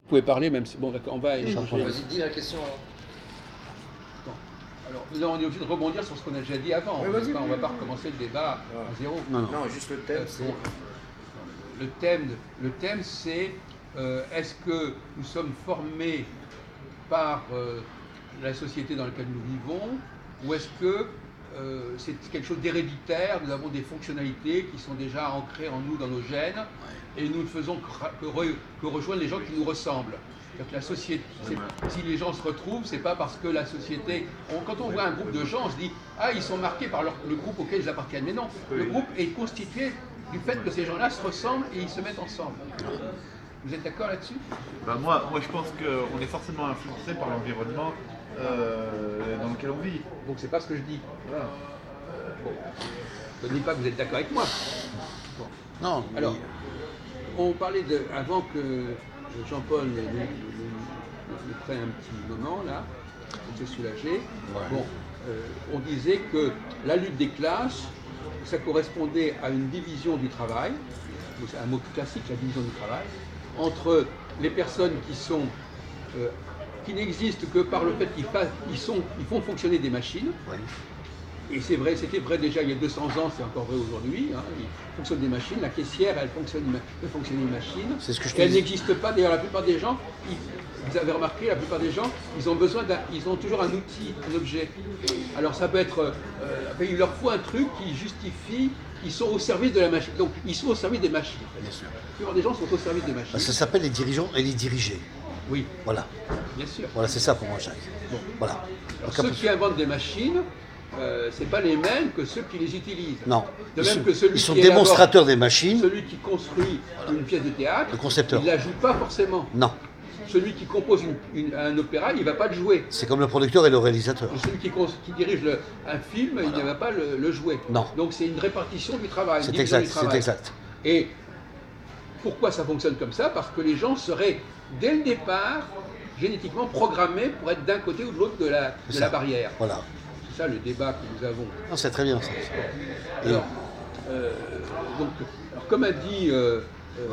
Vous pouvez parler, même si... Bon, d'accord, on va échanger. Vas-y, dis la question alors. Alors, là, on est obligé de rebondir sur ce qu'on a déjà dit avant. Oui, vas-y. On ne va pas recommencer le débat à zéro. Non, juste le thème, c'est... Bon, le thème c'est est-ce que nous sommes formés par la société dans laquelle nous vivons, ou est-ce que c'est quelque chose d'héréditaire, nous avons des fonctionnalités qui sont déjà ancrées en nous, dans nos gènes, et nous ne faisons que rejoindre les gens qui nous ressemblent. Que la société, si les gens se retrouvent, c'est pas parce que la société... quand on voit un groupe de gens, on se dit « Ah, ils sont marqués par le groupe auquel ils appartiennent ». Mais non, le groupe est constitué du fait que ces gens-là se ressemblent et ils se mettent ensemble. Vous êtes d'accord là-dessus? Moi, je pense qu'on est forcément influencé par l'environnement dans lequel on vit. Donc c'est pas ce que je dis. Voilà. Bon. Je ne dis pas que vous êtes d'accord avec moi. Bon. Non. Alors, on parlait avant que Jean-Paul nous prenne un petit moment là, on s'est soulagé. Ouais. Bon, on disait que la lutte des classes, ça correspondait à une division du travail, c'est un mot classique, la division du travail, entre les personnes qui n'existent que par le fait qu'ils font fonctionner des machines. Ouais. Et c'est vrai, c'était vrai déjà il y a 200 ans, c'est encore vrai aujourd'hui. Hein, ils fonctionnent des machines. La caissière, elle peut fonctionner une machine. C'est ce que je elle n'existe pas. D'ailleurs, la plupart des gens, vous avez remarqué, la plupart des gens, ils ont toujours un outil, un objet. Alors ça peut être, il leur faut un truc qui justifie qu'ils sont au service de la machine. Donc ils sont au service des machines. Bien sûr. La plupart des gens sont au service des machines. Ça s'appelle les dirigeants et les dirigés. Oui. Voilà. Bien sûr. Voilà, c'est ça pour moi, Jacques. Bon, voilà. Alors, ceux qui inventent des machines, c'est pas les mêmes que ceux qui les utilisent. Non. De même que celui ils sont qui démonstrateurs des machines. Celui qui construit une pièce de théâtre, le concepteur. Il ne la joue pas forcément. Non. Celui qui compose un opéra, il ne va pas le jouer. C'est comme le producteur et le réalisateur. Et celui qui dirige un film, il ne va pas le jouer. Non. Donc c'est une répartition du travail. C'est exact, c'est exact. Et pourquoi ça fonctionne comme ça? Parce que les gens seraient, dès le départ, génétiquement programmés pour être d'un côté ou de l'autre de la barrière. Voilà. C'est ça le débat que nous avons. Non, c'est très bien ça. Alors, comme a dit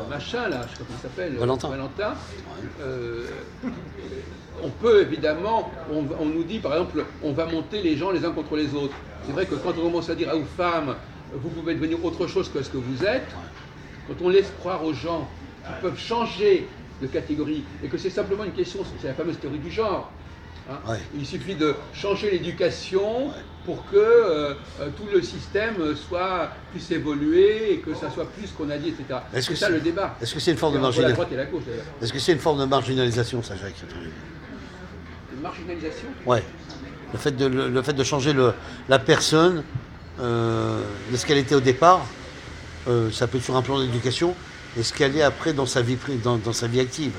machin là, je sais pas comment il s'appelle, Valentin. On peut évidemment, on nous dit par exemple, on va monter les gens les uns contre les autres. C'est vrai que quand on commence à dire aux femmes, vous pouvez devenir autre chose que ce que vous êtes, quand on laisse croire aux gens qu'ils peuvent changer de catégorie et que c'est simplement une question, c'est la fameuse théorie du genre. Hein. Ouais. Il suffit de changer l'éducation pour que tout le système puisse évoluer et que ça soit plus ce qu'on a dit, etc. C'est ça le débat. Est-ce que c'est une forme de marginalisation? La droite et la gauche, d'ailleurs. Est-ce que c'est une forme de marginalisation, ça, Jacques? Une marginalisation? Ouais. Le fait de changer la personne de ce qu'elle était au départ, ça peut être sur un plan d'éducation, et ce qu'elle est après dans sa vie active.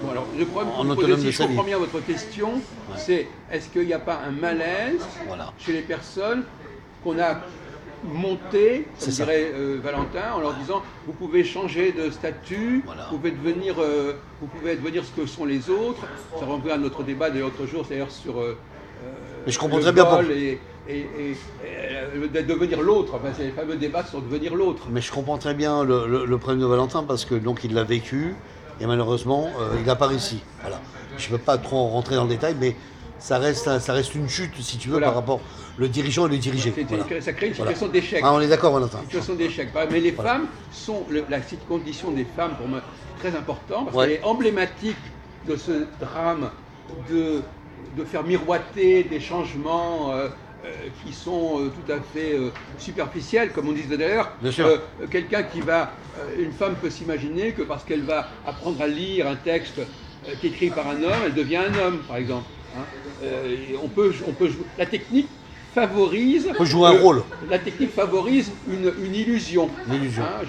Bon, alors, le problème que vous posez, si je comprends bien votre question, c'est est-ce qu'il n'y a pas un malaise chez les personnes qu'on a montées, comme dirait Valentin, en leur disant vous pouvez changer de statut, vous pouvez devenir ce que sont les autres. Ça renvoie à notre débat de l'autre jour, c'est-à-dire sur mais je comprends très bien de devenir l'autre, enfin, c'est le fameux débat sur devenir l'autre. Mais je comprends très bien le problème de Valentin parce que donc il l'a vécu. Et malheureusement, il n'a pas réussi. Voilà. Je ne peux pas trop rentrer dans le détail, mais ça reste une chute, si tu veux, par rapport le dirigeant et le dirigé. Ça crée une situation d'échec. Ah, on est d'accord, Valentin. Une situation d'échec. Mais les femmes sont, la condition des femmes, pour moi, très importante, parce qu'elle est emblématique de ce drame de faire miroiter des changements qui sont tout à fait superficiels, comme on disait d'ailleurs. Quelqu'un une femme peut s'imaginer que parce qu'elle va apprendre à lire un texte qui est écrit par un homme, elle devient un homme, par exemple. Hein. On peut jouer. La technique favorise. On peut jouer un rôle. La technique favorise une illusion. L'illusion. Hein,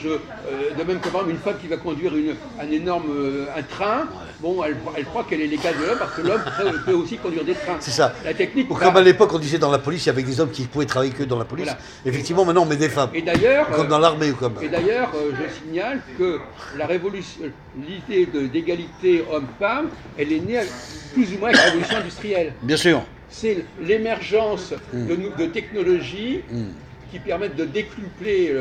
de même que par exemple une femme qui va conduire un train, bon, elle croit qu'elle est l'égale de l'homme parce que l'homme peut aussi conduire des trains. C'est ça. La technique. Comme à l'époque on disait dans la police, il y avait des hommes qui pouvaient travailler que dans la police. Voilà. Effectivement, maintenant on met des femmes. Et d'ailleurs, comme dans l'armée ou comme. Et d'ailleurs, je signale que l'idée d'égalité homme-femme, elle est née plus ou moins avec la révolution industrielle. Bien sûr. C'est l'émergence de technologies qui permettent de décupler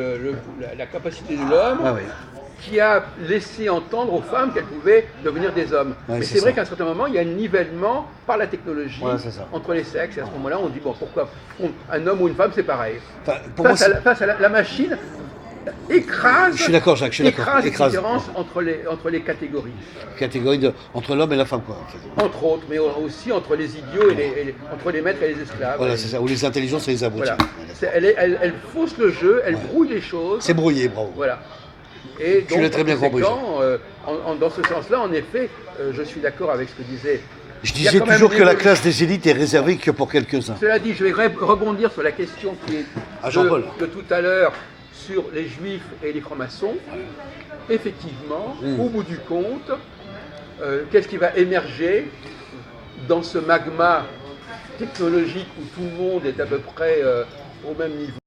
la capacité de l'homme qui a laissé entendre aux femmes qu'elles pouvaient devenir des hommes. Ouais, Mais c'est c'est vrai ça. qu'à un certain moment, il y a un nivellement par la technologie Ouais, c'est ça. entre les sexes. Et à ce moment-là, on dit, bon, pourquoi un homme ou une femme, c'est pareil. Enfin, pour moi, Face à la machine écrase, je suis d'accord, Jacques, je suis d'accord. écrase les Écrase. différences entre les catégories. Catégorie entre l'homme et la femme, quoi. En fait. Entre autres, mais aussi entre les idiots et entre les maîtres et les esclaves. Voilà, c'est ça. Ou les intelligences et les abrutis. Voilà. Elle fausse le jeu, elle brouille les choses. C'est brouillé, bravo. Voilà. Et donc, Tu l'as très bien compris, dans ce sens-là, en effet, je suis d'accord avec ce que disait. Je Il y a disais quand même toujours des que la évolutions. classe des élites est réservée que pour quelques-uns. Cela dit, je vais rebondir sur la question qui est À Jean-Paul. de tout à l'heure sur les juifs et les francs-maçons. Effectivement, au bout du compte, qu'est-ce qui va émerger dans ce magma technologique où tout le monde est à peu près au même niveau?